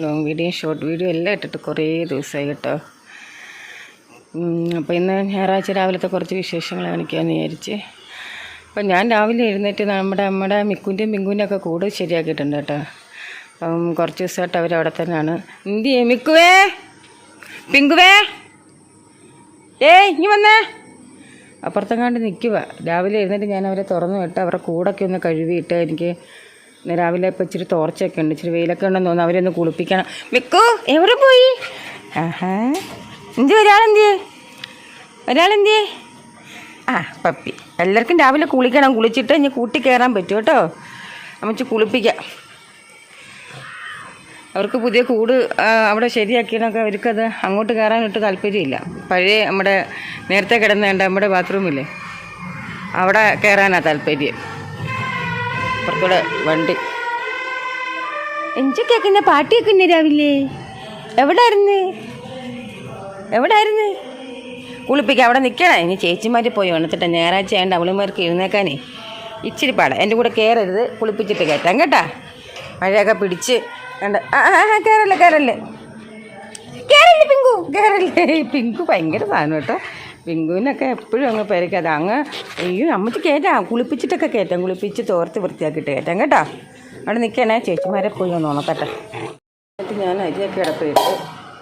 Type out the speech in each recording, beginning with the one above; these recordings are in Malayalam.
ലോങ് വീഡിയോ ഷോർട്ട് വീഡിയോ എല്ലാം ഇട്ടിട്ട് കുറേ ദിവസമായി കേട്ടോ. അപ്പോൾ ഇന്ന് ഞായറാഴ്ച രാവിലത്തെ കുറച്ച് വിശേഷങ്ങൾ കാണിക്കാമെന്ന് വിചാരിച്ച്. അപ്പം ഞാൻ രാവിലെ എഴുന്നേറ്റ് നമ്മുടെ മിക്കുൻ്റെയും പിങ്കുവിൻ്റെ ഒക്കെ കൂട് ശരിയാക്കിയിട്ടുണ്ട് കേട്ടോ. അപ്പം കുറച്ച് ദിവസമായിട്ട് അവരവിടെ തന്നെയാണ്. എന്തിയേ മിക്കുവേ, പിങ്കുവേ, ഇനി വന്നേ. അപ്പുറത്തെങ്ങാണ്ട് നിൽക്കുക. രാവിലെ എഴുന്നേറ്റ് ഞാൻ അവരെ തുറന്നു വിട്ട് അവരുടെ കൂടൊക്കെ ഒന്ന് കഴുകിയിട്ട് എനിക്ക് രാവിലെ ഇപ്പോൾ ഇച്ചിരി തോർച്ചയൊക്കെ ഉണ്ട്, ഇച്ചിരി വെയിലൊക്കെ ഉണ്ടെന്ന് തോന്നുന്നു. അവരെ ഒന്ന് കുളിപ്പിക്കണം. മിക്കു എവിടെ പോയി? ഒരാളെന്തിയേ? പപ്പി. എല്ലാവർക്കും രാവിലെ കുളിക്കണം. കുളിച്ചിട്ട് ഇനി കൂട്ടി കയറാൻ പറ്റും കേട്ടോ. അമ്മച്ചി കുളിപ്പിക്കാം. അവർക്ക് പുതിയ കൂട് അവിടെ ശരിയാക്കിയതൊക്കെ അവർക്കത് അങ്ങോട്ട് കയറാനിട്ട് താല്പര്യമില്ല. പഴയ നമ്മുടെ നേരത്തെ കിടന്നേണ്ട നമ്മുടെ ബാത്റൂമില്ലേ, അവിടെ കയറാനാണ് താല്പര്യം. അപ്പുറത്തൂടെ വണ്ടി എഞ്ചൊക്കെയാക്കുന്ന പാട്ടിയൊക്കെ ഉണ്ട് രാവിലെ. എവിടായിരുന്നു കുളിപ്പിക്കാം? അവിടെ നിൽക്കണേ. ഇനി ചേച്ചിമാർ പോയി വന്നിട്ട് ഞായറാഴ്ച ആയതുകൊണ്ട് അവളുമാർക്ക് എഴുന്നേക്കാനേ ഇച്ചിരി പാടാം. എൻ്റെ കൂടെ കയറരുത്, കുളിപ്പിച്ചിട്ട് കയറ്റാം കേട്ടാ. മഴയൊക്കെ പിടിച്ച് കണ്ട് കയറല്ലേ പിങ്കു, കയറല്ലേ. പിങ്കു ഭയങ്കര സാധനം കേട്ടോ. പിങ്കുവിനൊക്കെ എപ്പോഴും അങ്ങ് പെരക്കാതെ അങ്ങ് അയ്യോ അമ്മക്ക് കയറ്റാം. കുളിപ്പിച്ചിട്ടൊക്കെ കയറ്റാം, കുളിപ്പിച്ച് തോർത്ത് വൃത്തിയാക്കിയിട്ട് കയറ്റാം കേട്ടോ. അവിടെ നിൽക്കണേ. ചേച്ചിമാരെ പോയി ഒന്ന് ഉണക്കട്ടെ. എന്നിട്ട് ഞാൻ അരിയൊക്കെ ഇടപ്പിട്ട്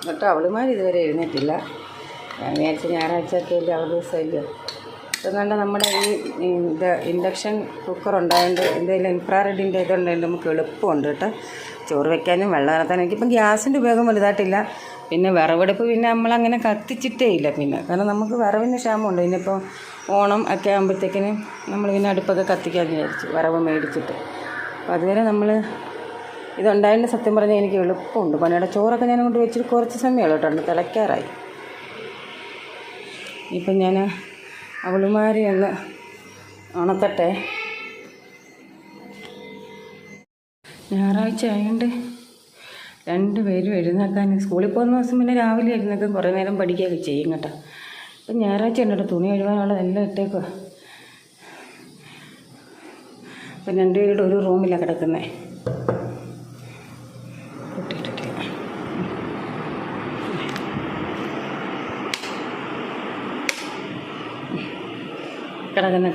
കേട്ടോ. അവളുമാർ ഇതുവരെ എഴുന്നേറ്റില്ല. ഞാൻ വിചാരിച്ച ഞായറാഴ്ചയൊക്കെ ഇല്ല, അവൾ ദിവസമില്ല. അതുകൊണ്ട് നമ്മുടെ ഈ ഇൻഡക്ഷൻ കുക്കർ ഉണ്ടായതുകൊണ്ട് എന്തെങ്കിലും ഇൻഫ്രാറെഡിൻ്റെ ഇതുണ്ടായതുകൊണ്ട് നമുക്ക് എളുപ്പമുണ്ട് കേട്ടോ. ചോറ് വയ്ക്കാനും വെള്ളം ഇറത്താനും. എനിക്കിപ്പം ഗ്യാസിൻ്റെ ഉപയോഗം വലുതായിട്ടില്ല. പിന്നെ വിറവെടുപ്പ് പിന്നെ നമ്മളങ്ങനെ കത്തിച്ചിട്ടേ ഇല്ല. പിന്നെ കാരണം നമുക്ക് വിറവിന് ക്ഷാമമുണ്ട്. ഇനിയിപ്പോൾ ഓണം ഒക്കെ ആകുമ്പോഴത്തേക്കിന് നമ്മൾ പിന്നെ അടുപ്പൊക്കെ കത്തിക്കാമെന്ന് വിചാരിച്ചു, വിറവ് മേടിച്ചിട്ട്. അപ്പോൾ അതുവരെ നമ്മൾ ഇതുണ്ടായതിൻ്റെ സത്യം പറഞ്ഞാൽ എനിക്ക് എളുപ്പമുണ്ട് പണിയുടെ. ചോറൊക്കെ ഞാൻ കൊണ്ട് വെച്ചിട്ട് കുറച്ച് സമയമുള്ളൂ കേട്ടോ, തിളയ്ക്കാറായി. ഇപ്പം ഞാൻ അവളുമാരെ ഒന്ന് ഉണത്തട്ടെ. ഞായറാഴ്ച ആയതുകൊണ്ട് രണ്ടുപേരും എഴുന്നേക്കാൻ സ്കൂളിൽ പോകുന്ന ദിവസം പിന്നെ രാവിലെ എഴുന്നേക്കും, കുറേ നേരം പഠിക്കുകയൊക്കെ ചെയ്യും കേട്ടോ. ഇപ്പം ഞായറാഴ്ച ഉണ്ട് കേട്ടോ. തുണി കഴുകാനുള്ളതെല്ലാം ഇട്ടേക്കുക. അപ്പം രണ്ടുപേരുടെ ഒരു റൂമിലാണ് കിടക്കുന്നത്.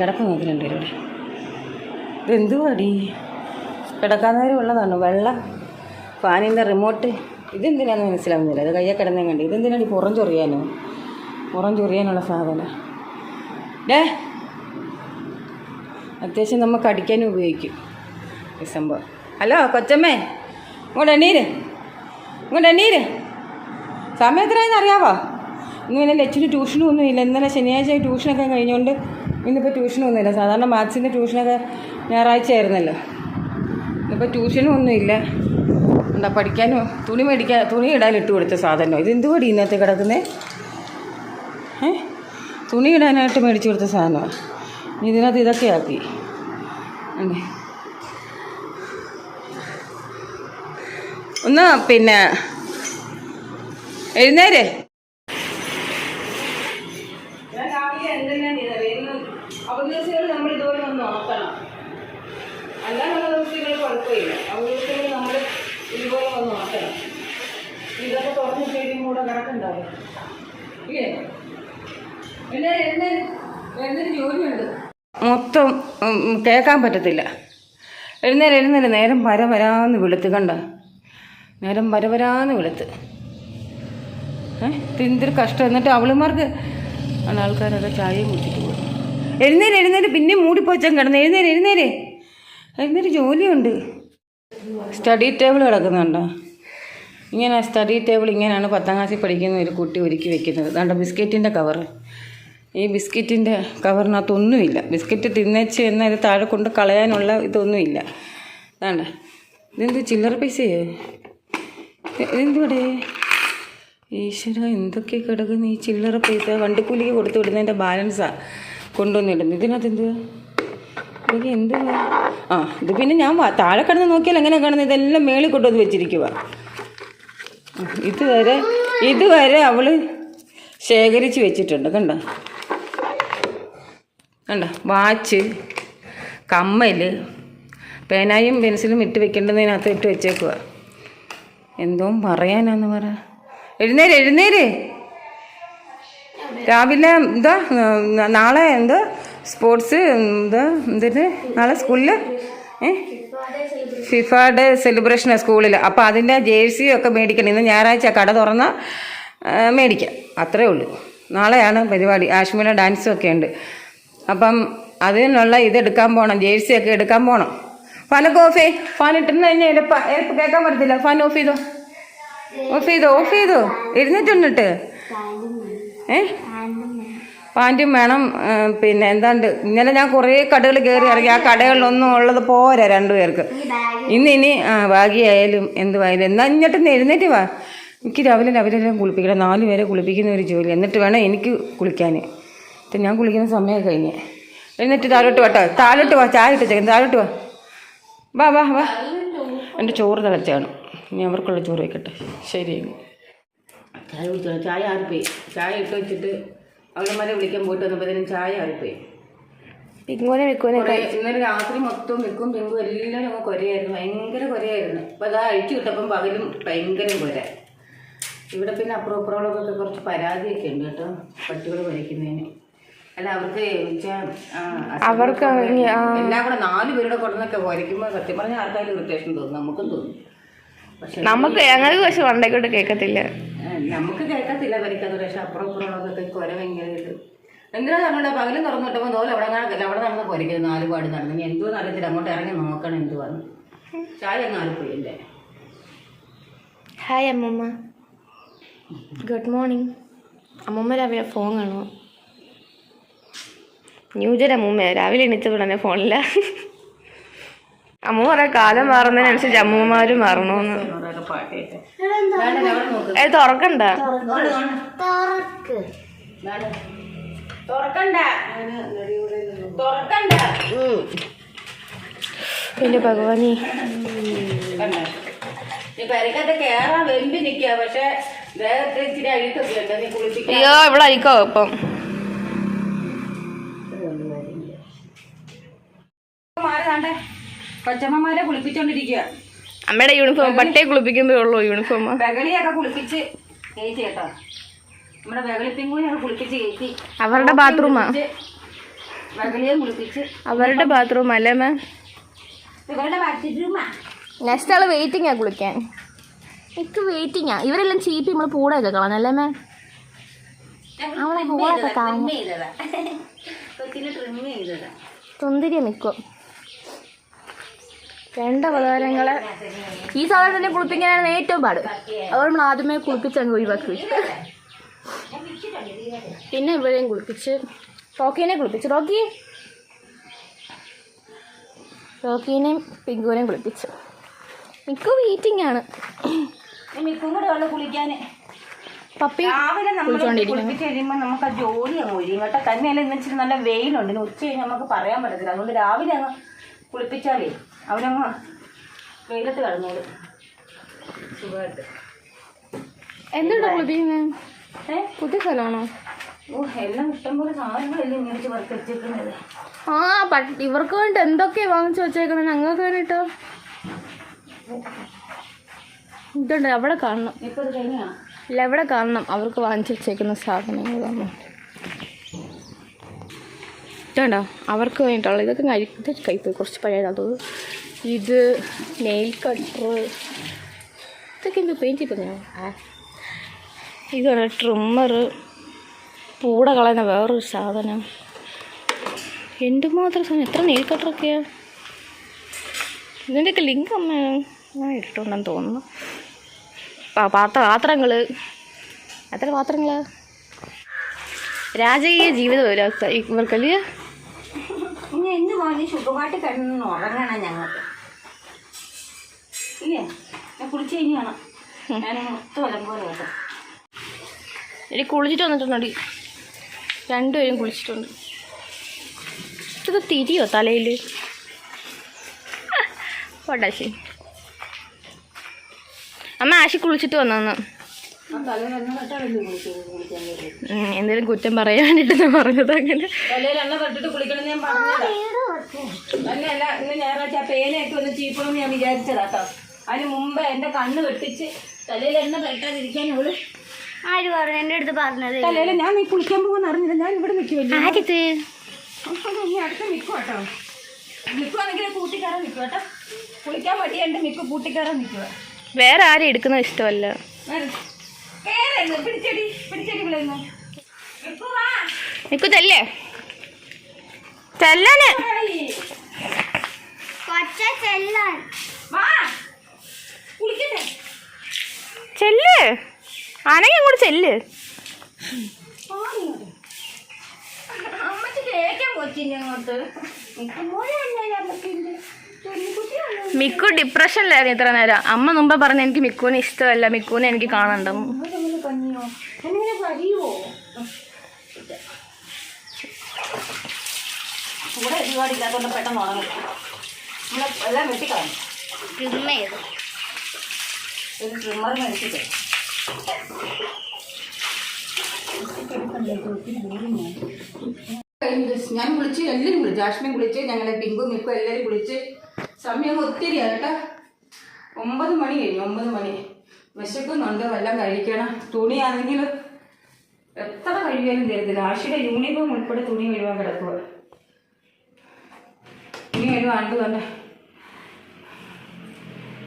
കിടപ്പ് നോക്കി രണ്ടുപേരും. ഇതെന്തുവാടി കിടക്കാൻ നേരം ഉള്ളതാണ് വെള്ളം ഫാനിൻ്റെ റിമോട്ട്. ഇതെന്തിനാന്ന് മനസ്സിലാവുന്നില്ല. അത് കയ്യെ കിടന്നേ കണ്ട്. ഇതെന്തിനാണ് ഈ പുറം ചൊറിയാനുള്ള സാധനം. അത്യാവശ്യം നമുക്ക് അടിക്കാനും ഉപയോഗിക്കും ഈ സംഭവം. ഹലോ കൊച്ചമ്മേ, ഇങ്ങോട്ട് എണ്ണീര്. സമയം എത്രയാണെന്ന് അറിയാവോ? ഇന്ന് പിന്നെ ലച്ചിന് ട്യൂഷനും ഒന്നുമില്ല. ഇന്നലെ ശനിയാഴ്ച ട്യൂഷനൊക്കെ കഴിഞ്ഞുകൊണ്ട് ഇന്നിപ്പോൾ ട്യൂഷനൊന്നുമില്ല. സാധാരണ മാത്സിൻ്റെ ട്യൂഷനൊക്കെ ഞായറാഴ്ച ആയിരുന്നല്ലോ. ഇന്നിപ്പോൾ ട്യൂഷനും ഒന്നുമില്ല. എന്താ പഠിക്കാനോ തുണി ഇടാൻ ഇട്ട് കൊടുത്ത സാധനമോ? ഇതെന്തുകൂടി ഇന്നത്തെ കിടക്കുന്നേ? തുണി ഇടാനായിട്ട് മേടിച്ചു കൊടുത്ത സാധനമാണ്. ഇതിനകത്ത് ഇതൊക്കെ ആക്കി. ഒന്ന് പിന്നെ എഴുന്നേരെ. അവകാശങ്ങൾ നമ്മൾ ഇതുപോലെ ഒന്ന് നോക്കണം. അല്ലാതെ ദിവസങ്ങൾ കുഴപ്പമില്ല. അവകാശങ്ങൾ നമ്മൾ ഇതുപോലെ ഒന്ന് നോക്കണം. ഇതൊക്കെ തുറന്നു കഴിയുമ്പോൾ കൂടെ കിടക്കുന്നുണ്ടാവും ഇല്ലേ? എന്നൊരു ജോലിയുണ്ട്. മൊത്തം കേൾക്കാൻ പറ്റത്തില്ല. എഴുന്നേരം നേരം വരാന്ന് വെളുത്ത് കണ്ട. നേരം വരാന്ന് വെളുത്ത്. എന്തൊരു കഷ്ടം. എന്നിട്ട് അവളുമാർക്ക് ആണ് ആൾക്കാരൊക്കെ ചായയും കുടിച്ചിട്ട് പോകും. എഴുന്നേര് പിന്നെ മൂടിപ്പോച്ചാൻ കിടന്ന്. എഴുന്നേര് ജോലിയുണ്ട്. സ്റ്റഡി ടേബിൾ കിടക്കുന്നുണ്ടോ? ഇങ്ങനെ സ്റ്റഡി ടേബിൾ ഇങ്ങനെയാണ് 10ാം ക്ലാസ്സിൽ പഠിക്കുന്ന ഒരു കുട്ടി ഒരുക്കി വെക്കുന്നത്. അതുകൊണ്ട് ബിസ്ക്കറ്റിൻ്റെ കവർ. ഈ ബിസ്ക്കറ്റിൻ്റെ കവറിനകത്തൊന്നുമില്ല. ബിസ്ക്കറ്റ് തിന്നേച്ച് എന്നാൽ ഇത് താഴെ കൊണ്ട് കളയാനുള്ള ഇതൊന്നുമില്ല. അതാണ്ട് ഇതെന്ത് ചില്ലറ പൈസയോ? ഇതെന്തുവിടെ ഈശ്വര, എന്തൊക്കെ കിടക്കുന്നു ഈ ചില്ലറ പൈസ? വണ്ടിക്കൂലിക്ക് കൊടുത്ത് വിടുന്നതിൻ്റെ ബാലൻസാണ് കൊണ്ടുവന്നിടുന്നത്. ഇതിനകത്ത് എന്തുവാ? ഇതൊക്കെ എന്തുവാ? ഇത് പിന്നെ ഞാൻ താഴെ കിടന്ന് നോക്കിയാൽ എങ്ങനെ കിടന്ന് ഇതെല്ലാം മേളിൽ കൊണ്ടുവന്ന് വെച്ചിരിക്കുക. ഇതുവരെ അവൾ ശേഖരിച്ച് വെച്ചിട്ടുണ്ട്. കണ്ട വാച്ച്, കമ്മൽ, പേനായും പെൻസിലും ഇട്ട് വെക്കേണ്ടതിനകത്ത് ഇട്ട് വെച്ചേക്കുക. എന്തോ പറയാനാന്ന് പറ. എഴുന്നേര്. രാവിലെ എന്താ നാളെ എന്താ സ്പോർട്സ് എന്തിന് നാളെ സ്കൂളിൽ ഫിഫ ഡേ സെലിബ്രേഷനാണ് സ്കൂളിൽ. അപ്പോൾ അതിൻ്റെ ജേഴ്സിയും ഒക്കെ മേടിക്കണം. ഇന്ന് ഞായറാഴ്ച കട തുറന്ന മേടിക്കാം, അത്രേ ഉള്ളൂ. നാളെയാണ് പരിപാടി. ആഷ്മിയുടെ ഡാൻസും ഒക്കെ ഉണ്ട്. അപ്പം അതിനുള്ള ഇതെടുക്കാൻ പോകണം, ജേഴ്സി ഒക്കെ എടുക്കാൻ പോകണം. ഫാനൊക്കെ ഫാൻ ഇട്ടിരുന്ന് കഴിഞ്ഞാൽ എരപ്പ് കേൾക്കാൻ പറ്റത്തില്ല. ഫാൻ ഓഫ് ചെയ്തോ എഴുന്നേറ്റുണ്ടിട്ട് പാൻറ്റും വേണം. പിന്നെ എന്താണ്ട് ഇന്നലെ ഞാൻ കുറേ കടകൾ കയറി ഇറങ്ങി. ആ കടകളിലൊന്നും ഉള്ളത് പോരാ 2 പേർക്ക്. ഇനി ഭാഗ്യമായാലും എന്തുവായാലും എന്നാൽ ഇങ്ങോട്ടൊന്ന് എഴുന്നേറ്റ് വാ. എനിക്ക് രാവിലെ കുളിപ്പിക്കണം. 4 പേരെ കുളിപ്പിക്കുന്ന ഒരു ജോലി. എന്നിട്ട് വേണം എനിക്ക് കുളിക്കാൻ. ഞാൻ കുളിക്കുന്ന സമയം കഴിഞ്ഞ്. എഴുന്നേറ്റ് താഴോട്ട് വാ. ചായ ഇട്ടേക്കും. താഴോട്ട് വാ. എൻ്റെ ചോറ് തിളച്ചാണ്. ഇനി അവർക്കുള്ള ചോറ് വയ്ക്കട്ടെ. ശരി, ചായ കുടിച്ചോളാം. ചായ ആറിപ്പോയി. ചായ ഇട്ട് വെച്ചിട്ട് അവളമാരെ വിളിക്കാൻ പോയിട്ട് വന്നപ്പോഴത്തേനും ചായ ആറിപ്പോയി. ഇന്നലെ രാത്രി മൊത്തം വെക്കും പിങ്കും എല്ലാവരും അങ്ങ് കുരയായിരുന്നു. ഭയങ്കര കുരയായിരുന്നു. അപ്പോൾ അതാ അഴിച്ചു വിട്ടപ്പം പകലും ഭയങ്കര കുര. ഇവിടെ പിന്നെ അപ്പുറമൊക്കെ കുറച്ച് പരാതിയൊക്കെ ഉണ്ട് കേട്ടോ, പട്ടികൾ കുരയ്ക്കുന്നതിന്. അല്ല അവർക്ക് എല്ലാം കൂടെ 4 പേരുടെ കൊടുന്നൊക്കെ കുരയ്ക്കുമ്പോൾ സത്യം പറഞ്ഞാൽ ആർക്കായാലും ഇറിറ്റേഷൻ തോന്നും. നമുക്കും തോന്നും. പക്ഷെ ഞങ്ങൾക്ക് പക്ഷെ വണ്ടേക്കോട്ട് കേൾക്കത്തില്ല. നമുക്ക് കേൾക്കത്തില്ല വരയ്ക്കാത്ത. പക്ഷെ അപ്പുറമൊക്കെ കുര ഭയങ്കര ഇത്. എന്തിനാ പറഞ്ഞിട്ട് പകലും തുറന്നു വിട്ടപ്പോൾ തോൽ അവിടെ നടന്ന് കുരയ്ക്കുന്നത്. 4 പാട് നടന്നു. ഇനി എന്തുവാന്ന് അറിയത്തില്ല. അങ്ങോട്ട് ഇറങ്ങി നോക്കണം എന്തുവാന്ന്. ചായ അങ്ങ് ആറിപ്പോയി എൻ്റെ. ഹായ് അമ്മൂമ്മ, ഗുഡ് മോർണിംഗ്. അമ്മൂമ്മ രാവിലെ ഫോൺ കാണുമോ? ന്യൂജൻ അമ്മൂമ്മ രാവിലെ എണീറ്റപ്പോൾ തന്നെ ഫോണില്ല. അമ്മ പറയാം കാലം മാറുന്നതിനനുസരിച്ച് അമ്മൂമ്മമാരും മാറണമെന്ന്. തുറക്കണ്ട പിന്നെ ഭഗവാനി അയ്യോ ഇവിടെ അഴിക്കോ ഇപ്പം. കൊച്ചമ്മമാരെ കുളിപ്പിച്ചോണ്ടിരിക്കുക. അമ്മയുടെ യൂണിഫോം പട്ടയെ കുളിപ്പിക്കുമ്പോ ഉള്ളൂ യൂണിഫോം. ബഗളിയൊക്കെ കുളിപ്പിച്ച് കയറ്റി കേട്ടോ. നമ്മുടെ ബഗളിപ്പിങ്കൂനൊക്കെ കുളിപ്പിച്ച് കയറ്റി. അവരുടെ ബാത്റൂമാ. ബഗളിയെ കുളിപ്പിച്ച് അവരുടെ ബാത്റൂം അല്ലേ മാം? ഇവരുടെ ബാത്റൂമാ. നെക്സ്റ്റ് ആള് വെയിറ്റിംഗാ കുളിക്കാൻ. എനിക്ക് വെയിറ്റിംഗാ. ഇവരെല്ലാം ചീപ്പി നമ്മൾ പൂടൊക്കെ കളഞ്ഞല്ലേ മാം? അവളെ പൂടൊക്കെ കളഞ്ഞു തുന്തിരിയ നിൽക്കും. 2 അവതാരങ്ങളെ ഈ സാധനം തന്നെ കുളിപ്പിക്കാനാണ് ഏറ്റവും പാട്. അതുകൊണ്ട് നമ്മൾ ആദ്യമേ കുളിപ്പിച്ചങ്ങ് ഒഴിവാക്കി. പിന്നെ ഇവരെയും കുളിപ്പിച്ച് റോക്കീനെ കുളിപ്പിച്ച് റോക്കീനെയും പിങ്കുവിനെയും കുളിപ്പിച്ച്. മിക്കു വെയിറ്റിംഗ് ആണ്. പപ്പി കുളിപ്പിച്ച് കഴിയുമ്പോൾ നമുക്ക് ആ ജോലി അങ്ങ് ഒഴിയും കേട്ടോ. തന്നെയല്ല ഇന്ന് ഇച്ചിരി നല്ല വെയിലുണ്ട്. ഇനി ഉച്ച കഴിഞ്ഞാൽ നമുക്ക് പറയാൻ പറ്റത്തില്ല. അതുകൊണ്ട് രാവിലെ അങ്ങ് കുളിപ്പിച്ചാലേ അവരങ്ങ് വെയിലത്ത് കിടന്നോളൂ സുഖമായിട്ട്. എന്തുണ്ടോ കുളിപ്പിക്കുന്നത്? പുതിയ സ്ഥലമാണോ? എല്ലാം ഇഷ്ടംപോലെ സാധനങ്ങളെല്ലാം ഇങ്ങനെ വറുത്ത് വെച്ചേക്കുന്നത്. ഇവർക്ക് വേണ്ടി എന്തൊക്കെയാ വാങ്ങിച്ചു വെച്ചേക്കണം. ഞങ്ങൾക്ക് വേണ്ടിട്ടോ ഇതുണ്ട്. അവിടെ കാണണം. ഇപ്പൊ ഇത് കഴിഞ്ഞാണ്. ഇല്ല എവിടെ കാണണം അവർക്ക് വാങ്ങിച്ചു വെച്ചേക്കുന്ന സാധനങ്ങൾ. ഇതുണ്ടോ അവർക്ക് വേണ്ടിയിട്ടുള്ള ഇതൊക്കെ കൈപ്പോയി കുറച്ച് പഴയതാണ് തോന്നുന്നു. ഇത് നെയിൽ കട്ടർ. ഇതൊക്കെ എന്ത് പെയിൻറ്റ് പറഞ്ഞോ? ഇതാണ് ട്രിമ്മർ. പൂട കളയുന്ന വേറൊരു സാധനം. എന്തുമാത്രം സാധനം. എത്ര നെയിൽ കട്ടറൊക്കെയാണ്. ഇതിൻ്റെയൊക്കെ ലിങ്ക് അമ്മ ഞാൻ ഇട്ടിട്ടുണ്ടെന്ന് തോന്നുന്നു. പാത്രങ്ങൾ. എത്ര പാത്രങ്ങൾ. രാജകീയ ജീവിതം ഇവർക്കല്ലേ. ഇനി എന്ത് പോലെ സുഖമായിട്ട് കിടന്ന് ഉറങ്ങണം ഞങ്ങൾക്ക്. ഇല്ലേ ഞാൻ കുളിച്ച് കഴിഞ്ഞാണ്. ഞാൻ മൊത്തം വലം പോലെ കേട്ടോ. എടി കുളിച്ചിട്ട് വന്നിട്ടുണ്ടോ? 2 പേരും കുളിച്ചിട്ടുണ്ട്. ഇത് തിരിയോ തലയിൽ? പോട്ടാശി അമ്മ ആശി കുളിച്ചിട്ട് വന്നു. എന്തെങ്കിലും കുറ്റം പറയാൻ വേണ്ടിട്ട് പറഞ്ഞത്. അങ്ങനെ തലയിൽ തൊട്ടിട്ട് കുളിക്കണം ഞാൻ പറഞ്ഞതാ. അല്ല ഇന്ന് ഞായറാഴ്ച പേനയൊക്കെ ഒന്ന് ചീപ്പണമെന്ന് ഞാൻ വിചാരിച്ചതാ കേട്ടോ. അതിന് മുമ്പ് എൻ്റെ കണ്ണ് വെട്ടിച്ച് തലയിൽ എണ്ണ പെട്ടാതിരിക്കാൻ അവള് ആര് പറഞ്ഞു? എൻ്റെ അടുത്ത് പറഞ്ഞത് തലയിൽ ഞാൻ നീ കുളിക്കാൻ പോകുന്ന അറിഞ്ഞില്ല. ഞാൻ ഇവിടെ നിൽക്കുമല്ലോ. ആരിത്? നീ അടുത്ത് നിൽക്കും കേട്ടോ. നിൽക്കുവാണെങ്കിൽ കൂട്ടിക്കയറാൻ നിൽക്കും കേട്ടോ. കുളിക്കാൻ മടിയുണ്ട്. നിൽക്കും കൂട്ടിക്കയറാൻ നിൽക്കുക. വേറെ ആരും എടുക്കുന്നത് ഇഷ്ടമല്ല. പിടിച്ചടി പിടിച്ചടി വിളിക്കുന്നു. നിൽക്കല്ലേ ചെല്ലാന് ചെല്ല്. ആണെങ്കിൽ അങ്ങോട്ട് ചെല്ല്. മിക്കു ഡിപ്രഷനിലായിരുന്നു ഇത്ര നേരം. അമ്മ മുമ്പ് പറഞ്ഞ എനിക്ക് മിക്കുവിനെ ഇഷ്ടമല്ല, മിക്കുവിനെ എനിക്ക് കാണണ്ടെന്ന്. ഇവിടെ ഒരുപാടില്ലാത്തോണ്ട് പെട്ടെന്ന് ഉണങ്ങും. നമ്മളെല്ലാം വെട്ടിക്കളഞ്ഞു. ഒരു ട്രിമ്മർ മേടിച്ചിട്ട് ഞാൻ വിളിച്ച് എല്ലാവരും വിളിച്ചു. ജാഷ്മിൻ വിളിച്ച്, ഞങ്ങളെ പിങ്കും മിക്കും എല്ലാവരും വിളിച്ച്. സമയം ഒത്തിരി കേട്ടോ. 9 മണി കഴിഞ്ഞു. 9 മണി. വിശക്കുന്നുണ്ട്. വല്ലതും കഴിക്കണം. തുണിയാണെങ്കിൽ എത്ര കഴുകിയാലും തരത്തില്ല. ആശയുടെ യൂണിഫോം ഉൾപ്പെടെ തുണി കഴുകാൻ കിടക്കുക. തുണി കഴുകാണ്ട് തന്നെ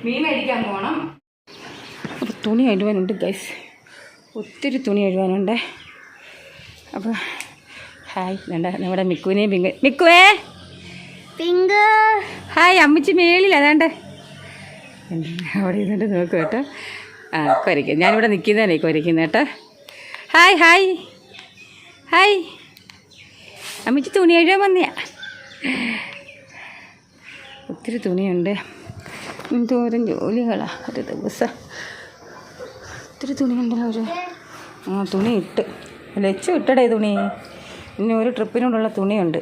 മീൻ മേടിക്കാൻ പോകണം. അപ്പോൾ തുണി കഴുകാനുണ്ട് ഗൈസ്. ഒത്തിരി തുണി കഴുകാനുണ്ട്. അപ്പോൾ ഹായ് വേണ്ട നമ്മുടെ മിക്കുവിനെയും മിക്കുവേ പിങ്ക് ഹായ്. അമ്മച്ചി മേളിൽ അതാണ്ട് അവിടെ ഇരുന്നിട്ട് നോക്കും കേട്ടോ. കുരയ്ക്കും. ഞാനിവിടെ നിൽക്കുന്നതന്നെ കുരയ്ക്കുന്നത് കേട്ടോ. Hi hi hi. അമ്മച്ചി തുണി കഴുകാൻ വന്നെയാ. ഒത്തിരി തുണിയുണ്ട്. എന്തോരം ജോലികളാണ് ഒരു ദിവസം. ഒത്തിരി തുണിയുണ്ടല്ലോ. തുണി ഇട്ട് ലച്ചു ഇട്ടടേ തുണി. ഇനി ഒരു ട്രിപ്പിനോടുള്ള തുണിയുണ്ട്.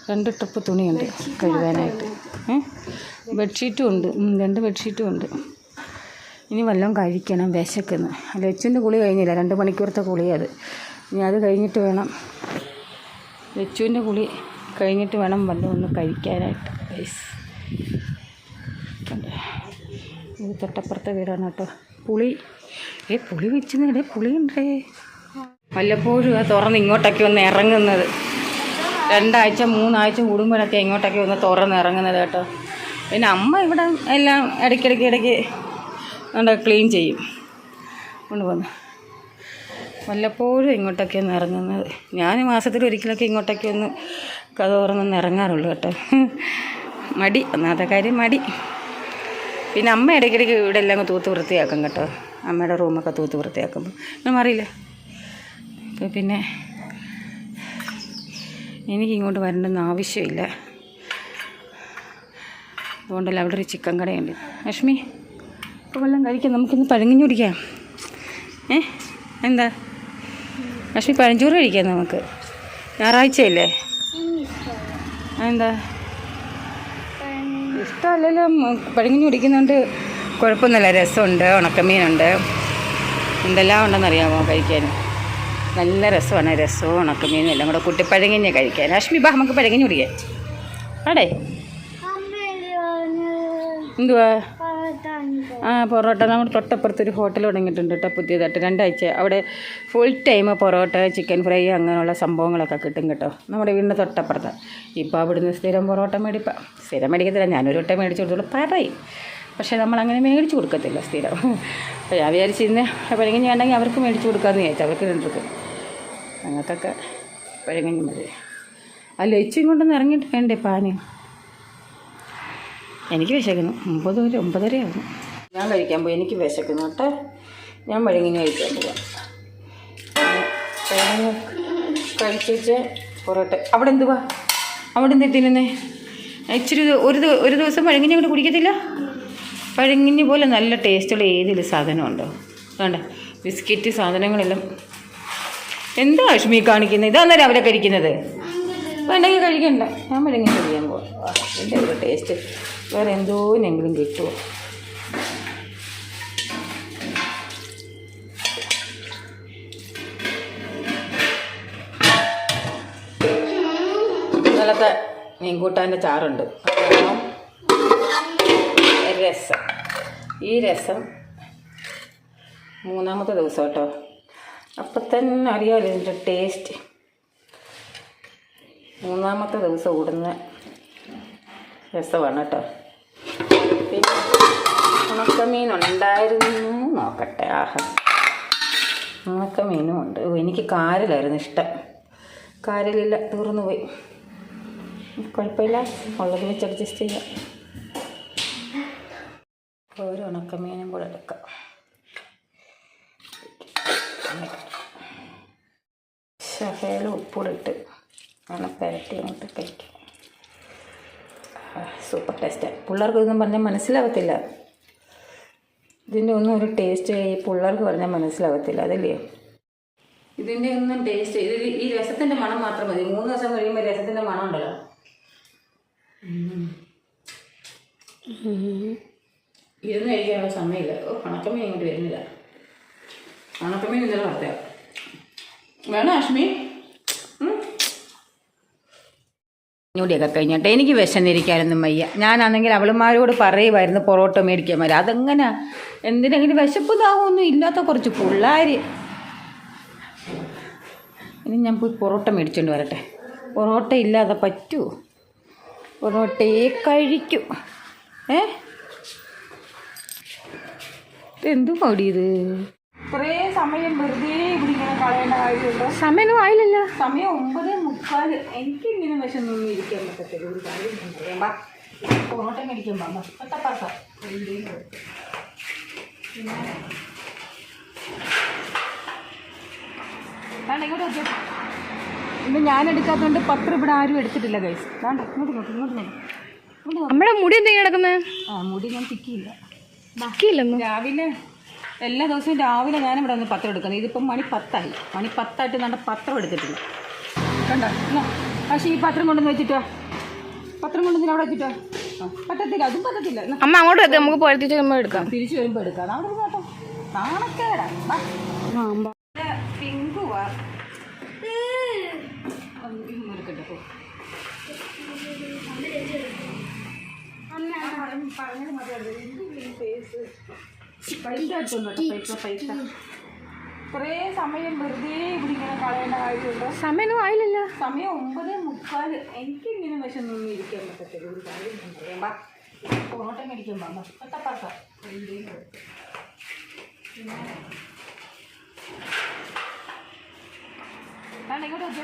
2 ട്രിപ്പ് തുണിയുണ്ട് കഴുകാനായിട്ട്. ബെഡ്ഷീറ്റും ഉണ്ട്. 2 ബെഡ്ഷീറ്റും ഉണ്ട്. ഇനി വല്ലതും കഴിക്കണം. വിശക്കുന്നു. ലച്ചുവിൻ്റെ കുളി കഴിഞ്ഞില്ല. 2 മണിക്കൂറത്തെ കുളിയത്. ഇനി അത് കഴിഞ്ഞിട്ട് വേണം. ലച്ചുവിൻ്റെ കുളി കഴിഞ്ഞിട്ട് വേണം വല്ലതും ഒന്ന് കഴിക്കാനായിട്ട്. ഇത് തൊട്ടപ്പുറത്തെ വീടാണ് കേട്ടോ. പുളി പുളി വെച്ചിടേ. പുളിയുണ്ടേ. വല്ലപ്പോഴും തുറന്ന് ഇങ്ങോട്ടൊക്കെ ഒന്ന് ഇറങ്ങുന്നത്. 2 ആഴ്ച 3 ആഴ്ച കൂടുമ്പോഴൊക്കെ ഇങ്ങോട്ടൊക്കെ ഒന്ന് തുറന്ന് ഇറങ്ങുന്നത് കേട്ടോ. പിന്നെ അമ്മ ഇവിടെ എല്ലാം ഇടയ്ക്ക് ക്ലീൻ ചെയ്യും. കൊണ്ടുപോകുന്നു. വല്ലപ്പോഴും ഇങ്ങോട്ടൊക്കെ ഒന്ന് ഇറങ്ങുന്നത്. ഞാൻ മാസത്തിൽ ഒരിക്കലൊക്കെ ഇങ്ങോട്ടൊക്കെ ഒന്ന് കഥ തുറന്നൊന്ന് ഇറങ്ങാറുള്ളൂ കേട്ടോ. മടി. ഒന്നാമത്തെ കാര്യം മടി. പിന്നെ അമ്മ ഇടയ്ക്കിടയ്ക്ക് ഇവിടെ എല്ലാം തൂത്ത് വൃത്തിയാക്കും കേട്ടോ. അമ്മയുടെ റൂമൊക്കെ തൂത്ത് വൃത്തിയാക്കുമ്പോൾ ഒന്നും അറിയില്ല. അപ്പോൾ പിന്നെ എനിക്കിങ്ങോട്ട് വരേണ്ടെന്ന് ആവശ്യമില്ല. അതുകൊണ്ടല്ല അവിടെ ഒരു ചിക്കൻ കടയുണ്ട്. ലക്ഷ്മി ഇപ്പോൾ വല്ലതും കഴിക്കാം. നമുക്കിന്ന് പഴങ്കഞ്ഞി കുടിക്കാം. എന്താ ലക്ഷ്മി? പഴഞ്ചോറ് കഴിക്കാം നമുക്ക്. ഞായറാഴ്ചയല്ലേ? എന്താ ഇഷ്ടമല്ലല്ലോ. പഴങ്കഞ്ഞി കുടിക്കുന്നുണ്ട്. കുഴപ്പമൊന്നുമില്ല. രസമുണ്ട്, ഉണക്കമീനുണ്ട്, എന്തെല്ലാം ഉണ്ടെന്നറിയാമോ കഴിക്കാൻ. നല്ല രസമാണ്. രസവും ഉണക്കമീനും എല്ലാം കൂടെ കൂട്ടി പഴങ്കഞ്ഞി കഴിക്കാൻ. ലക്ഷ്മി ബാ നമുക്ക് പഴങ്കഞ്ഞി കുടിക്കാം. ആടേ എന്തുവാ? പൊറോട്ട. നമ്മുടെ തൊട്ടപ്പുറത്തൊരു ഹോട്ടൽ തുടങ്ങിയിട്ടുണ്ട് കേട്ടോ പുതിയതായിട്ട്. 2 ആഴ്ച അവിടെ full time parotta, chicken fry അങ്ങനെയുള്ള സംഭവങ്ങളൊക്കെ കിട്ടും കേട്ടോ. നമ്മുടെ വീടിൻ്റെ തൊട്ടപ്പുറത്ത്. ഇപ്പോൾ അവിടുന്ന് സ്ഥിരം പൊറോട്ട സ്ഥിരം മേടിക്കത്തില്ല. ഞാനൊരു വട്ടം മേടിച്ച് കൊടുത്തോളൂ പറയും. പക്ഷേ നമ്മളങ്ങനെ മേടിച്ച് കൊടുക്കത്തില്ല സ്ഥിരം. അപ്പോൾ ഞാൻ വിചാരിച്ച് ഇന്ന് പഴങ്കഞ്ഞി വേണ്ടെങ്കിൽ അവർക്ക് മേടിച്ച് കൊടുക്കാമെന്ന് വിചാരിച്ചു. അവർക്ക് 2 പേർക്ക്. ഞങ്ങൾക്കൊക്കെ പഴങ്കഞ്ഞി മതി. ആ ലച്ചും കൊണ്ടൊന്ന് ഇറങ്ങിയിട്ട് വേണ്ടേ പാന്. എനിക്ക് വിശക്കുന്നു. 9:30 ആകുന്നു. ഞാൻ കഴിക്കാൻ പോയി. എനിക്ക് വിശക്കുന്നു കേട്ടോ. ഞാൻ പഴങ്കഞ്ഞി കഴിക്കാൻ പോവാം. പഴങ്കഞ്ഞി കഴിച്ച് പൊറോട്ട. അവിടെ എന്തുവാ? അവിടെ എന്തിരുന്നേ? ഇച്ചിരി ഒരു ദിവസം പഴങ്കഞ്ഞി അങ്ങോട്ട് കുടിക്കത്തില്ല. പഴങ്കഞ്ഞി പോലെ നല്ല ടേസ്റ്റുള്ള ഏതെങ്കിലും സാധനമുണ്ടോ? വേണ്ട ബിസ്ക്കറ്റ് സാധനങ്ങളെല്ലാം. എന്താ ലക്ഷ്മി കാണിക്കുന്നത്? ഇതാന്നേരം അവരെ കഴിക്കുന്നത്. വേണ്ടെങ്കിൽ കഴിക്കണ്ട. ഞാൻ പഴങ്കഞ്ഞി കഴിക്കാൻ പോവാം. എൻ്റെ ഒരു ടേസ്റ്റ് വേറെ എന്തോന്നെങ്കിലും കിട്ടുമോ? ഇന്നലത്തെ മീൻകൂട്ടാൻ്റെ ചാറുണ്ട്. രസം ഈ രസം 3-ാമത്തെ ദിവസം കേട്ടോ. അപ്പം തന്നെ അറിയാമല്ലോ ഇതിൻ്റെ ടേസ്റ്റ്. 3-ാമത്തെ ദിവസം ഓടുന്ന രസമാണ് കേട്ടോ. പിന്നെ ഉണക്കമീൻ ഉണ്ടായിരുന്നു, നോക്കട്ടെ. ആഹാ, ഉണക്കമീനും ഉണ്ട്. എനിക്ക് കാരലായിരുന്നു ഇഷ്ടം. കാരലില്ല, തീർന്നു പോയി. കുഴപ്പമില്ല, ഉള്ളത് വെച്ച് അഡ്ജസ്റ്റ് ചെയ്യാം. ഒരു ഉണക്കമീനും കൂടെ എടുക്കാം. ശകലം ഉപ്പിട്ട് അങ്ങനെ പുരട്ടി അങ്ങോട്ട് കഴിക്കാം. സൂപ്പർ ടേസ്റ്റാണ്. പിള്ളേർക്ക് ഇതൊന്നും പറഞ്ഞാൽ മനസ്സിലാവത്തില്ല. ഇതിൻ്റെ ഒന്നും ഒരു ടേസ്റ്റ് പിള്ളേർക്ക് പറഞ്ഞാൽ മനസ്സിലാവത്തില്ല, അതല്ലേ? ഇതിൻ്റെ ഒന്നും ടേസ്റ്റ്, ഇതിൽ ഈ രസത്തിൻ്റെ മണം മാത്രം മതി. 3 ദിവസം കഴിയുമ്പോൾ രസത്തിൻ്റെ മണം ഉണ്ടല്ലോ. ഇരുന്ന് കഴിക്കാനുള്ള സമയമില്ല. ഉണക്കമീൻ ഇങ്ങോട്ട് വരുന്നില്ല. ഉണക്കമീൻ ഇന്നലെ നടത്തുക വേണം അശ്മി. ഞൂടിയൊക്കെ കഴിഞ്ഞിട്ട് എനിക്ക് വിശന്നിരിക്കാനൊന്നും വയ്യ. ഞാനാണെങ്കിൽ അവളുമാരോട് പറയുമായിരുന്നു പൊറോട്ട മേടിക്കാൻ വരാം. അതെങ്ങനെ എന്തിനെങ്കിലും വിശപ്പ് ദാഹമൊന്നും ഇല്ലാത്ത കുറച്ച് പിള്ളേർ. ഇനി ഞാൻ പോയി പൊറോട്ട മേടിച്ചുകൊണ്ട് വരട്ടെ. പൊറോട്ട ഇല്ലാതെ പറ്റുമോ? പൊറോട്ടയെ കഴിക്കൂ. ഇതെന്തു മടിയത്? ഇത്രയും സമയം വെറുതെ ഇവിടെ ഇങ്ങനെ കളയേണ്ട കാര്യമുണ്ടോ? സമയമൊന്നും ആയില്ലല്ലോ. സമയം 9:45. എനിക്കിങ്ങനെ വിശന്നൊന്നും ഇരിക്കാൻ പറ്റത്തില്ല. ഒരു കാര്യം പറയാം, ബാ പൊറോട്ട മേടിക്കാൻ പാ. ഒറ്റപ്പാസ പിന്നെ ഇങ്ങോട്ട് വെച്ചോ. ഇന്ന് ഞാൻ എടുക്കാത്തതുകൊണ്ട് പത്രം ഇവിടെ ആരും എടുത്തിട്ടില്ല ഗൈസ്. നമ്മുടെ മുടി എന്തെങ്കിലും കിടക്കുന്നത്? മുടി ഞാൻ തിക്കിയില്ല. രാവിലെ എല്ലാ ദിവസവും രാവിലെ ഞാനിവിടെ വന്ന് പത്രം എടുക്കുന്നത്. ഇതിപ്പം മണി 10 ആയി. മണി 10 ആയിട്ട് നമ്മുടെ പത്രം എടുത്തിട്ടില്ല. കണ്ടോ? പക്ഷേ ഈ പത്രം കൊണ്ടുവന്ന് വെച്ചിട്ടോ. പത്രം കൊണ്ടുവന്ന് അവിടെ വെച്ചിട്ടോ. പറ്റത്തില്ല, അതും പറ്റത്തില്ല. അമ്മ അങ്ങോട്ട് എത്തി, നമുക്ക് പോയത്തിച്ച് എടുക്കാം. തിരിച്ചു വരുമ്പോൾ എടുക്കാം. അവിടെ കേട്ടോ, നാണക്കേടാ. പിങ്കുവാ എടുക്കട്ടെ. പറഞ്ഞത് മതിയായിരുന്നു. പൈസ ഇത്രയും സമയം വെറുതെ ഇവിടെ ഇങ്ങനെ കളയേണ്ട കാര്യമുണ്ടോ? സമയമൊന്നും ആയില്ലല്ലോ. സമയം 9:45. എനിക്കിങ്ങനെ വിശന്നൊന്നും ഇരിക്കാൻ പറ്റത്തില്ല. ഒരു കാര്യം പറയാം, ബാ പൊറോട്ട മേടിക്കാൻ പാ. ഒറ്റപ്പാസ പിന്നെ ഇങ്ങോട്ട് വെച്ചോ.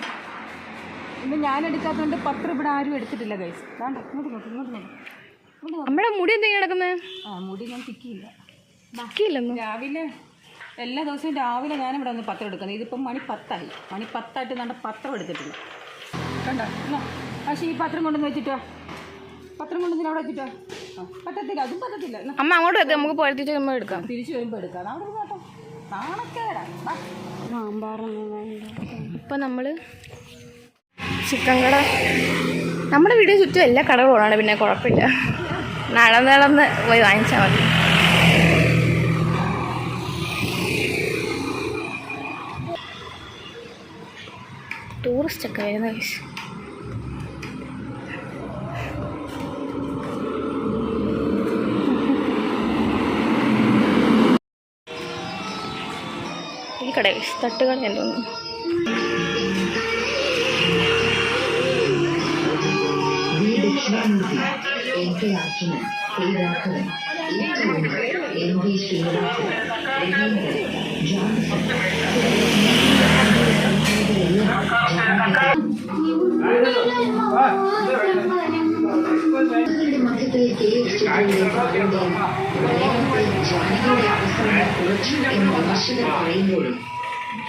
ഇന്ന് ഞാൻ എടുക്കാത്തതുകൊണ്ട് പത്രം ഇവിടെ ആരും എടുത്തിട്ടില്ല ഗൈസ്. ഇങ്ങോട്ട് നമ്മുടെ മുടി എന്തെങ്കിലും കിടക്കുന്നത്? മുടി ഞാൻ തിക്കിയില്ല. രാവിലെ എല്ലാ ദിവസവും രാവിലെ ഞാനിവിടെ വന്ന് പത്രം എടുക്കുന്നത്. ഇതിപ്പം മണി 10 ആയി. മണി 10 ആയിട്ട് നമ്മുടെ പത്രം എടുത്തിട്ടില്ല. കണ്ടോ? പക്ഷേ ഈ പത്രം കൊണ്ടുവന്ന് വെച്ചിട്ടോ. പത്രം കൊണ്ടുവന്ന് അവിടെ വെച്ചിട്ടോ. പറ്റത്തില്ല, അതും പറ്റത്തില്ല. അമ്മ അങ്ങോട്ട് എത്തി, നമുക്ക് പോയത്തിച്ച് എടുക്കാം. തിരിച്ചു വരുമ്പോൾ എടുക്കാം. അവിടെ കേട്ടോ, നാണക്കേടാ. ഇപ്പം നമ്മൾ ചിക്കൻ കട, നമ്മുടെ വീടിന് ചുറ്റും എല്ലാ കടകളുമാണ്. പിന്നെ കുഴപ്പമില്ല, നടന്ന് പോയി വാങ്ങിച്ചാൽ മതി. ടൂറിസ്റ്റൊക്കെ വരുന്ന കേസ്. ഈ കട തട്ടുകട എന്തോന്നു.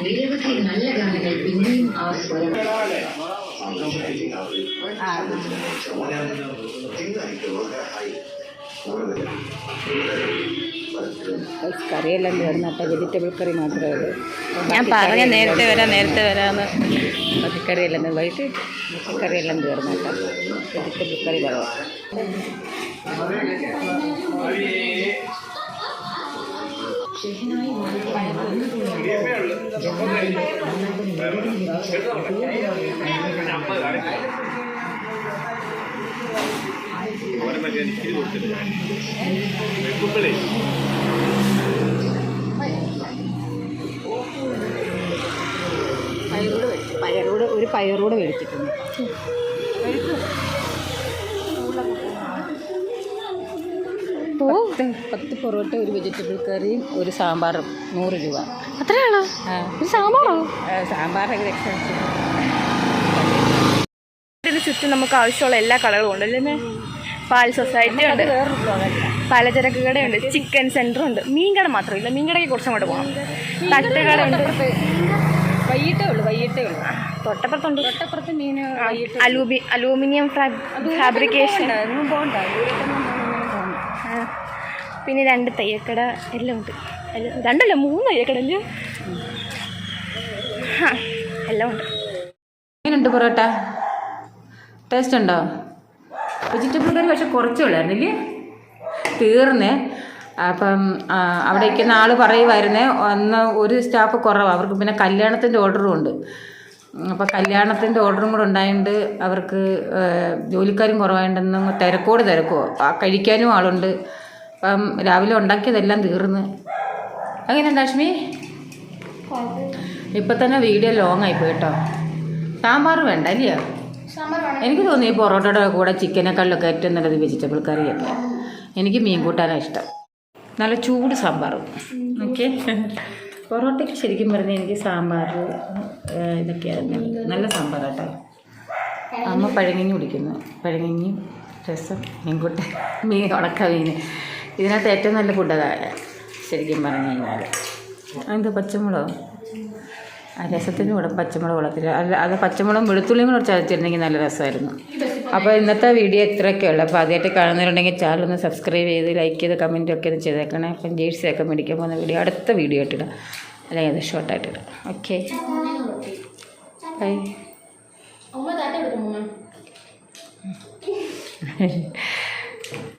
നിരവധി നല്ല ഗാനങ്ങൾ പിന്നെയും ആ സ്വരം കറിയെല്ലാം തീർന്നു. അപ്പോൾ വെജിറ്റബിൾ കറി മാത്രമേ ഉള്ളൂ. ഞാൻ പറഞ്ഞ നേരത്തെ വരാമെന്ന്. പച്ചക്കറിയെല്ലാം വൈകിട്ട് പച്ചക്കറിയെല്ലാം തീർന്നു കേട്ടോ. വെജിറ്റബിൾ കറി പറയാം. പയറൂടെ മേടിച്ചിട്ടുണ്ട്. ഓ 10 പൊറോട്ട, ഒരു വെജിറ്റബിൾ കറിയും, ഒരു സാമ്പാറും 100 രൂപ. അത്രയാണോ? ഒരു സാമ്പാറോ? സാമ്പാറൊക്കെ ഇതിന് ചുറ്റും നമുക്ക് ആവശ്യമുള്ള എല്ലാ കടകളും ഉണ്ട് അല്ലേ? പാൽ സൊസൈറ്റി ഉണ്ട്, പലചരക്ക് കടയുണ്ട്, ചിക്കൻ സെൻറ്റർ ഉണ്ട്, മീൻ കട മാത്രമില്ല. മീൻ കടയ്ക്ക് കുറച്ചും കൂടെ പോകണം. തട്ടുകട ഉണ്ട്. വൈകിട്ടേ ഉള്ളൂ. തൊട്ടപ്പുറത്ത് മീൻ അലൂമിനിയം ഫാബ്രിക്കേഷൻ. പിന്നെ 2 തയ്യക്കട എല്ലാം ഉണ്ട്. 2 അല്ല 3 തയ്യക്കട അല്ലേ? എല്ലാം ഉണ്ട്. എങ്ങനെയുണ്ട് പൊറോട്ട? ടേസ്റ്റ് ഉണ്ടോ? വെജിറ്റബിൾ കറി പക്ഷെ കുറച്ചേ ഉള്ളായിരുന്നില്ലേ, തീർന്നേ. അപ്പം അവിടെ ഇരിക്കുന്ന ആൾ പറയുമായിരുന്നേ, ഒരു സ്റ്റാഫ് കുറവാണ് അവർക്ക്. പിന്നെ കല്യാണത്തിൻ്റെ ഓർഡറും ഉണ്ട്. അപ്പോൾ കല്യാണത്തിൻ്റെ ഓർഡറും കൂടെ ഉണ്ടായതുകൊണ്ട് അവർക്ക് ജോലിക്കാരും കുറവായിട്ടുണ്ടെന്ന് തിരക്കോ കഴിക്കാനും ആളുണ്ട്. അപ്പം രാവിലെ ഉണ്ടാക്കിയതെല്ലാം തീർന്ന്. എങ്ങനെയുണ്ട് അശ്മി? ഇപ്പം തന്നെ വീഡിയോ ലോങ് ആയിപ്പോയി കേട്ടോ. സാമ്പാർ വേണ്ട അല്ലയോ? എനിക്ക് തോന്നി ഈ പൊറോട്ടയുടെ കൂടെ ചിക്കനേക്കാളിലൊക്കെ ഏറ്റവും നല്ലത് വെജിറ്റബിൾ കറിയൊക്കെ. എനിക്ക് മീൻ കൂട്ടാനാണ് ഇഷ്ടം. നല്ല ചൂട് സാമ്പാറും. ഓക്കെ, പൊറോട്ടയ്ക്ക് ശരിക്കും പറഞ്ഞാൽ എനിക്ക് സാമ്പാർ ഇതൊക്കെയാണ് നല്ല സാമ്പാർ കേട്ടോ. അമ്മ പഴങ്ങഞ്ഞി കുടിക്കുന്നു. പഴങ്ങഞ്ഞി, രസം, മീൻകൂട്ടൻ, ഉണക്ക മീൻ. ഇതിനകത്ത് ഏറ്റവും നല്ല ഫുഡതാണ് ശരിക്കും പറഞ്ഞു കഴിഞ്ഞാൽ. അതെന്താ പച്ചമുളക്? ആ രസത്തിൻ്റെ കൂടെ പച്ചമുളക് വെള്ളത്തിൽ അത് പച്ചമുളകും വെളുത്തുള്ളിയും കൂടെ ചതച്ചിരുന്നെങ്കിൽ നല്ല രസമായിരുന്നു. അപ്പോൾ ഇന്നത്തെ വീഡിയോ ഇത്രയൊക്കെ ഉള്ളൂ. അപ്പോൾ ആദ്യമായിട്ട് കാണുന്നവരുണ്ടെങ്കിൽ ചാനൽ ഒന്ന് സബ്സ്ക്രൈബ് ചെയ്ത് ലൈക്ക് ചെയ്ത് കമൻറ്റൊക്കെ ഒന്ന് ചെയ്തേക്കണേ. അപ്പം ജേഴ്സിയൊക്കെ മേടിക്കാൻ പോകുന്ന വീഡിയോ അടുത്ത വീഡിയോ ആയിട്ടിടാം, അല്ലെങ്കിൽ അത് ഷോർട്ടായിട്ടിടാം. Okay, by.